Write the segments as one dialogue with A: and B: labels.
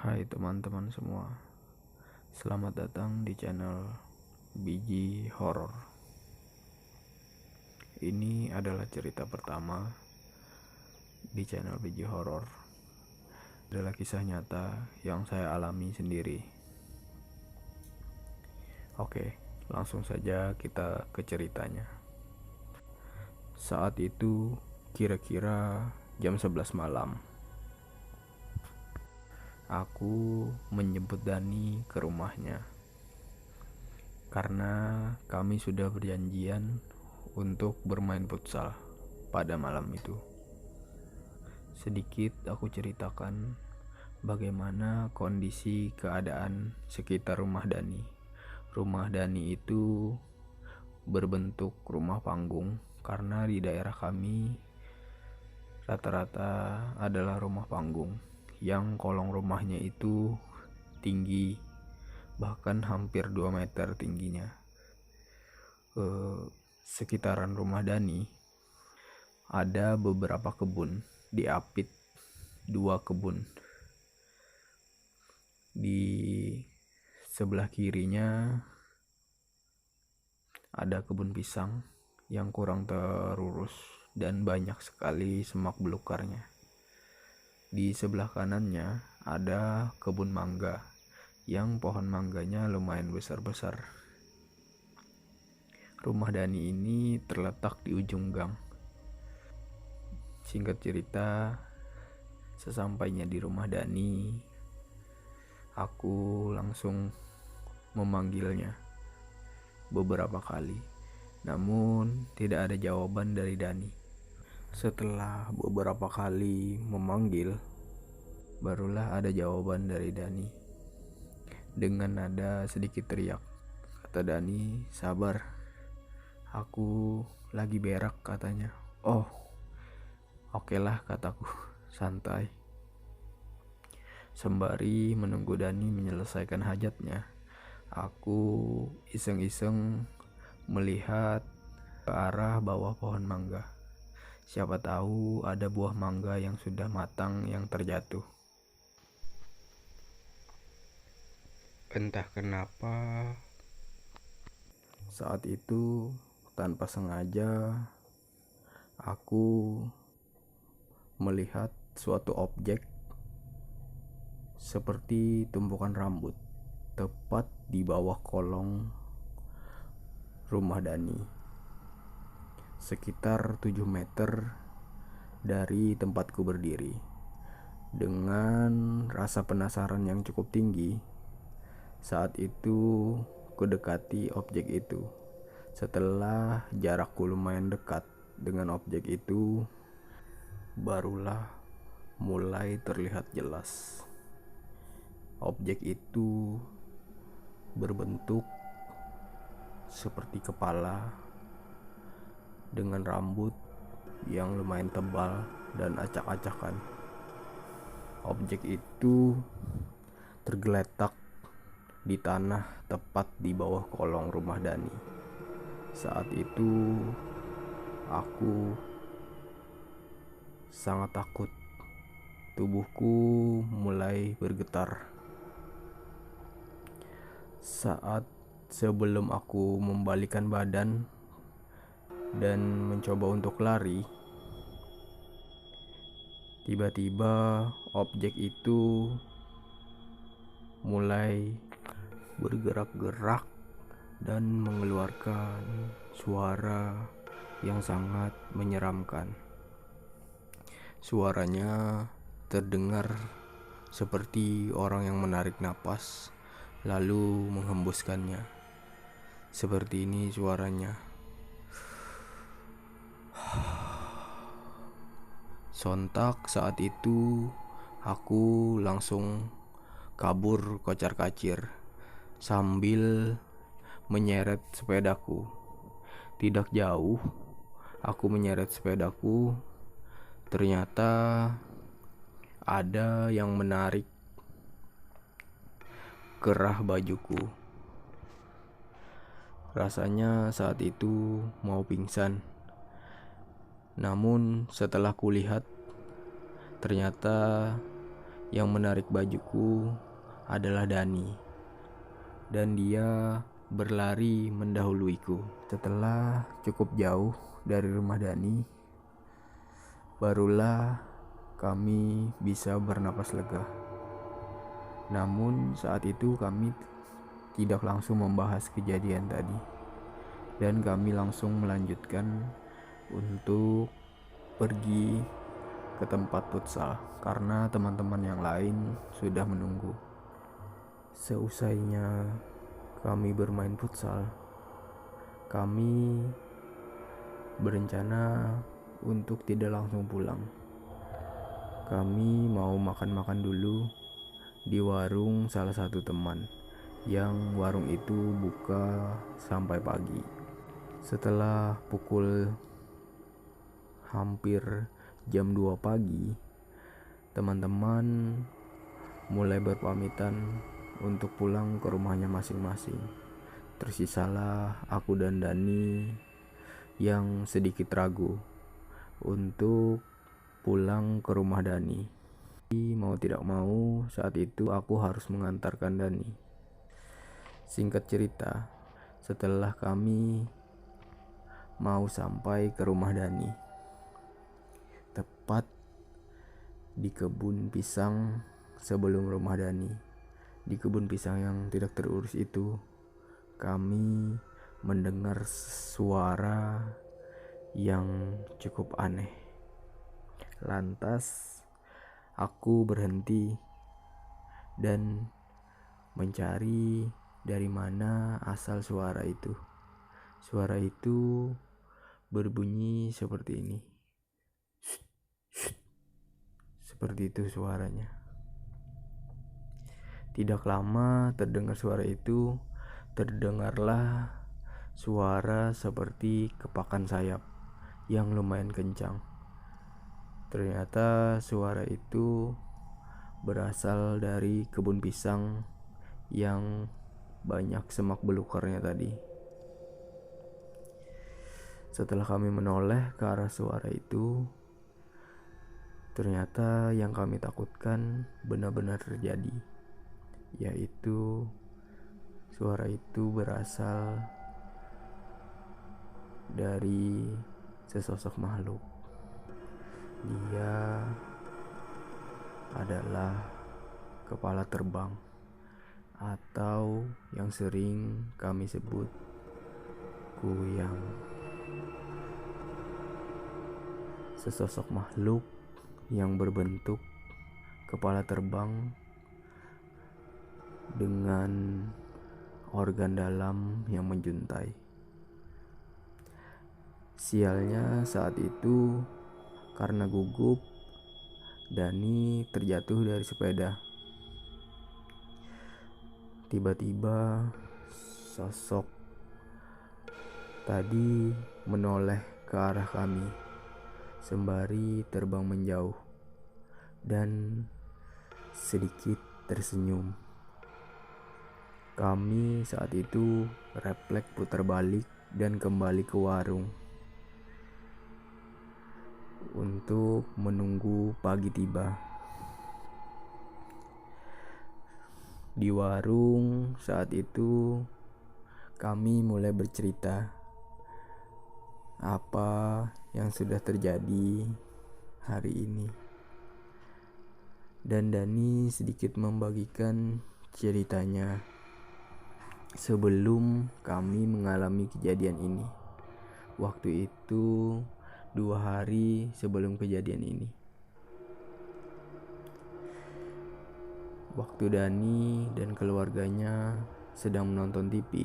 A: Hai teman-teman semua, selamat datang di channel Biji Horor. Ini adalah cerita pertama di channel Biji Horor. Adalah kisah nyata yang saya alami sendiri. Oke, langsung saja kita ke ceritanya. Saat itu kira-kira jam 11 malam. Aku menjemput Dani ke rumahnya karena kami sudah berjanjian untuk bermain futsal pada malam itu. Sedikit aku ceritakan bagaimana kondisi keadaan sekitar rumah Dani. Rumah Dani itu berbentuk rumah panggung karena di daerah kami rata-rata adalah rumah panggung yang kolong rumahnya itu tinggi, bahkan hampir 2 meter tingginya. Sekitaran rumah Dani ada beberapa kebun, diapit 2 kebun. Di sebelah kirinya ada kebun pisang yang kurang terurus dan banyak sekali semak belukarnya. Di sebelah kanannya ada kebun mangga yang pohon mangganya lumayan besar-besar. Rumah Dani ini terletak di ujung gang. Singkat cerita, sesampainya di rumah Dani, aku langsung memanggilnya beberapa kali, namun tidak ada jawaban dari Dani. Setelah beberapa kali memanggil, barulah ada jawaban dari Dani dengan nada sedikit teriak. Kata Dani, "Sabar, aku lagi berak," katanya. "Oh, oke lah," kataku, santai. Sembari menunggu Dani menyelesaikan hajatnya, aku iseng-iseng melihat ke arah bawah pohon mangga. Siapa tahu ada buah mangga yang sudah matang yang terjatuh. Entah kenapa saat itu tanpa sengaja aku melihat suatu objek seperti tumpukan rambut tepat di bawah kolong rumah Dani, sekitar 7 meter dari tempatku berdiri. Dengan rasa penasaran yang cukup tinggi, saat itu kudekati objek itu. Setelah jarakku lumayan dekat dengan objek itu, barulah mulai terlihat jelas. Objek itu berbentuk seperti kepala dengan rambut yang lumayan tebal dan acak-acakan. Objek itu tergeletak di tanah tepat di bawah kolong rumah Dani. Saat itu aku sangat takut. Tubuhku mulai bergetar. Saat sebelum aku membalikkan badan dan mencoba untuk lari, tiba-tiba objek itu mulai bergerak-gerak dan mengeluarkan suara yang sangat menyeramkan. Suaranya terdengar seperti orang yang menarik napas lalu menghembuskannya. Seperti ini suaranya. Sontak saat itu aku langsung kabur kocar-kacir sambil menyeret sepedaku. Tidak jauh aku menyeret sepedaku, ternyata ada yang menarik kerah bajuku. Rasanya saat itu mau pingsan. Namun setelah kulihat, ternyata Yang menarik bajuku adalah Dani, dan dia berlari mendahuluiku. Setelah cukup jauh dari rumah Dani, barulah kami bisa bernapas lega. Namun saat itu kami tidak langsung membahas kejadian tadi, dan kami langsung melanjutkan untuk pergi ke tempat futsal karena teman-teman yang lain sudah menunggu. Seusainya kami bermain futsal, kami berencana untuk tidak langsung pulang. Kami mau makan-makan dulu di warung salah satu teman, yang warung itu buka sampai pagi. Setelah pukul hampir jam 2 pagi, teman-teman mulai berpamitan untuk pulang ke rumahnya masing-masing. Tersisalah aku dan Dani yang sedikit ragu untuk pulang ke rumah Dani. Mau tidak mau, saat itu aku harus mengantarkan Dani. Singkat cerita, setelah kami mau sampai ke rumah Dani, tepat di kebun pisang sebelum rumah Dani, di kebun pisang yang tidak terurus itu, kami mendengar suara yang cukup aneh. Lantas aku berhenti dan mencari dari mana asal suara itu. Suara itu berbunyi seperti ini. Seperti itu suaranya. Tidak lama terdengar suara itu, terdengarlah suara seperti kepakan sayap yang lumayan kencang. Ternyata suara itu berasal dari kebun pisang yang banyak semak belukarnya tadi. Setelah kami menoleh ke arah suara itu, ternyata yang kami takutkan benar-benar terjadi, yaitu suara itu berasal dari sesosok makhluk. Dia adalah kepala terbang, atau yang sering kami sebut kuyang. Sesosok makhluk yang berbentuk kepala terbang dengan organ dalam yang menjuntai. Sialnya saat itu, karena gugup, Dani terjatuh dari sepeda. Tiba-tiba sosok tadi menoleh ke arah kami sembari terbang menjauh dan sedikit tersenyum. Kami saat itu refleks putar balik dan kembali ke warung untuk menunggu pagi tiba. Di warung saat itu kami mulai bercerita apa yang sudah terjadi hari ini, dan Dani sedikit membagikan ceritanya sebelum kami mengalami kejadian ini. Waktu itu 2 hari sebelum kejadian ini. Waktu Dani dan keluarganya sedang menonton TV,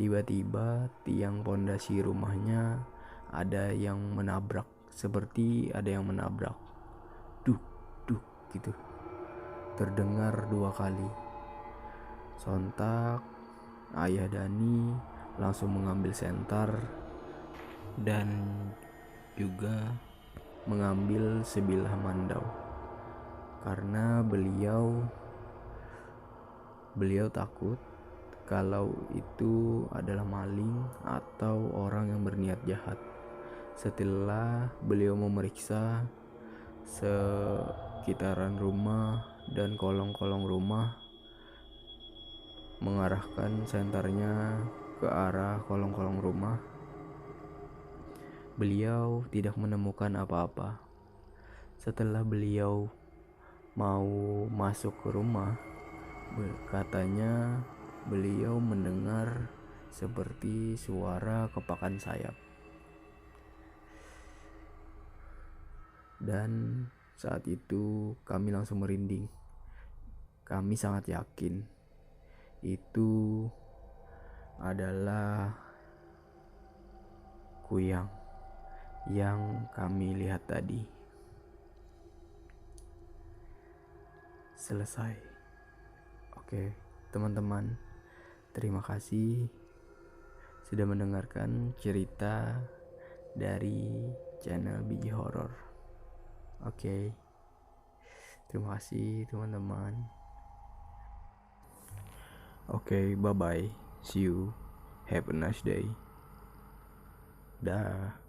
A: tiba-tiba tiang pondasi rumahnya ada yang menabrak, seperti ada yang menabrak. Duk, duk gitu. Terdengar 2 kali. Sontak ayah Dani langsung mengambil senter dan juga mengambil sebilah mandau, karena beliau takut kalau itu adalah maling atau orang yang berniat jahat. Setelah beliau memeriksa sekitaran rumah dan kolong-kolong rumah, mengarahkan senternya ke arah kolong-kolong rumah. Beliau tidak menemukan apa-apa. Setelah beliau mau masuk ke rumah, katanya beliau mendengar seperti suara kepakan sayap. Dan saat itu kami langsung merinding. Kami sangat yakin itu adalah kuyang yang kami lihat tadi. Selesai. Oke, teman-teman, terima kasih sudah mendengarkan cerita dari channel Biji Horror. Oke, terima kasih teman-teman. Oke, bye-bye. See you. Have a nice day. Dah.